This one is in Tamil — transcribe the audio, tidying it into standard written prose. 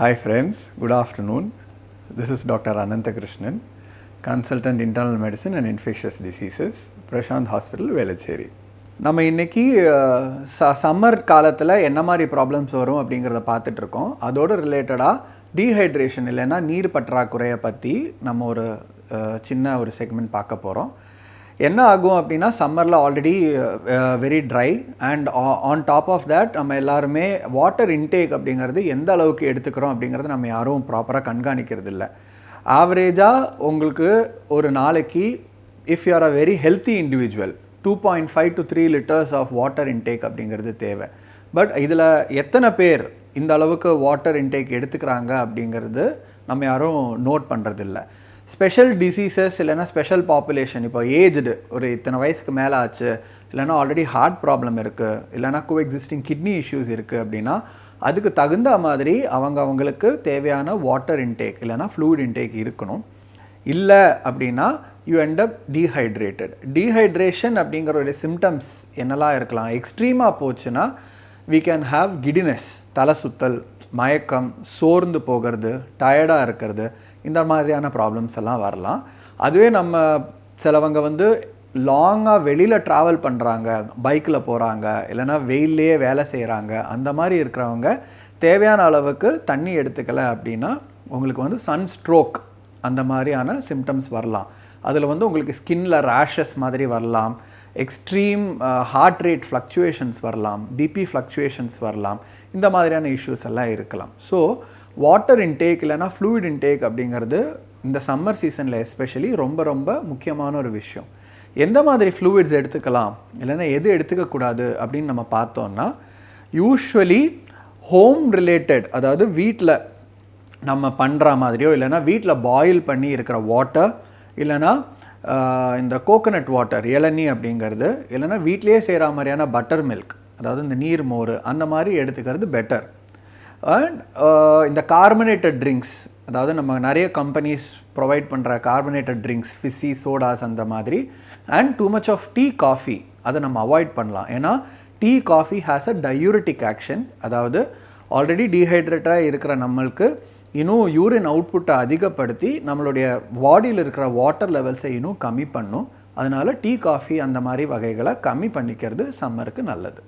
Hi friends, good afternoon. This is Dr. Ananthakrishnan, Consultant Internal Medicine and Infectious Diseases, Prashanth Hospital, Velachery. நம்ம இன்னைக்கு சம்மர் காலத்தில் என்ன மாதிரி ப்ராப்ளம்ஸ் வரும் அப்படிங்கிறத பார்த்துட்டு இருக்கோம். அதோடு ரிலேட்டடாக டீஹைட்ரேஷன் இல்லைன்னா நீர் பற்றாக்குறையை பற்றி நம்ம ஒரு சின்ன ஒரு செக்மெண்ட் பார்க்க போகிறோம். என்ன ஆகும் அப்படின்னா சம்மரில் already very dry and on top of that நம்ம எல்லாருமே வாட்டர் இன்டேக் அப்படிங்கிறது எந்த அளவுக்கு எடுத்துக்கிறோம் அப்படிங்கிறது நம்ம யாரும் ப்ராப்பராக கண்காணிக்கிறது இல்லை. ஆவரேஜாக உங்களுக்கு ஒரு நாளைக்கு if you are a very healthy individual 2.5 to 3 liters of water intake அப்படிங்கிறது தேவை. பட் இதில் எத்தனை பேர் இந்த அளவுக்கு வாட்டர் இன்டேக் எடுத்துக்கிறாங்க அப்படிங்கிறது நம்ம யாரும் நோட் பண்ணுறதில்ல. ஸ்பெஷல் டிசீசஸ் இல்லைனா ஸ்பெஷல் பாப்புலேஷன், இப்போ ஏஜ்டு ஒரு இத்தனை வயசுக்கு மேலே ஆச்சு, இல்லைனா ஆல்ரெடி ஹார்ட் ப்ராப்ளம் இருக்குது, இல்லைனா கோஎக்ஸிஸ்டிங் கிட்னி இஷ்யூஸ் இருக்குது அப்படின்னா அதுக்கு தகுந்த மாதிரி அவங்களுக்கு தேவையான வாட்டர் இன்டேக் இல்லைனா ஃப்ளூயிட் இன்டேக் இருக்கணும். இல்லை அப்படின்னா you end up dehydrated. Dehydration அப்படிங்கிற ஒரு சிம்டம்ஸ் என்னெல்லாம் இருக்கலாம்? எக்ஸ்ட்ரீமாக போச்சுன்னா we can have giddiness, தலை சுத்தல், மயக்கம், சோர்ந்து போகிறது, டயர்டாக இருக்கிறது, இந்த மாதிரியான ப்ராப்ளம்ஸ் எல்லாம் வரலாம். அதுவே நம்ம சிலவங்க லாங்காக வெளியில் ட்ராவல் பண்ணுறாங்க, பைக்கில் போகிறாங்க, இல்லைனா வெயிலே வேலை செய்கிறாங்க, அந்த மாதிரி இருக்கிறவங்க தேவையான அளவுக்கு தண்ணி எடுத்துக்கலை அப்படின்னா உங்களுக்கு சன் ஸ்ட்ரோக் அந்த மாதிரியான சிம்டம்ஸ் வரலாம். அதில் உங்களுக்கு ஸ்கின்ல ரேஷஸ் மாதிரி வரலாம், எக்ஸ்ட்ரீம் ஹார்ட் ரேட் ஃப்ளக்சுவேஷன்ஸ் வரலாம், பிபி ஃப்ளக்சுவேஷன்ஸ் வரலாம், இந்த மாதிரியான இஷ்யூஸ் எல்லாம் இருக்கலாம். ஸோ வாட்டர் இன்டேக் இல்லைனா ஃப்ளூயிட் இன்டேக் அப்படிங்கிறது இந்த சம்மர் சீசனில் எஸ்பெஷலி ரொம்ப ரொம்ப முக்கியமான ஒரு விஷயம். எந்த மாதிரி ஃப்ளூயிட்ஸ் எடுத்துக்கலாம் இல்லைனா எது எடுத்துக்கக்கூடாது அப்படின்னு நம்ம பார்த்தோன்னா, யூஸ்வலி ஹோம் ரிலேட்டட், அதாவது வீட்டில் நம்ம பண்ணுற மாதிரியோ இல்லைனா வீட்டில் பாயில் பண்ணி இருக்கிற வாட்டர், இல்லைனா இந்த கோகனட் வாட்டர் இளநீ அப்படிங்கிறது, இல்லைனா வீட்லேயே செய்கிற மாதிரியான பட்டர் மில்க், அதாவது இந்த நீர் மோர், அந்த மாதிரி எடுத்துக்கிறது பெட்டர். அண்ட் இந்த கார்பனேட்டட் ட்ரிங்க்ஸ், அதாவது நம்ம நிறைய கம்பெனிஸ் ப்ரொவைட் பண்ணுற கார்பனேட்டட் ட்ரிங்க்ஸ், ஃபிஸ்ஸி, சோடாஸ் அந்த மாதிரி, and too much of tea, coffee அதை நம்ம அவாய்ட் பண்ணலாம். ஏன்னா tea, coffee has a diuretic action. அதாவது ஆல்ரெடி டீஹைட்ரேட்டாக இருக்கிற நம்மளுக்கு இன்னும் யூரின் அவுட்புட்டை அதிகப்படுத்தி நம்மளுடைய பாடியில் இருக்கிற வாட்டர் லெவல்ஸை இன்னும் கம்மி பண்ணும். அதனால் டீ, காஃபி அந்த மாதிரி வகைகளை கம்மி பண்ணிக்கிறது சம்மருக்கு நல்லது.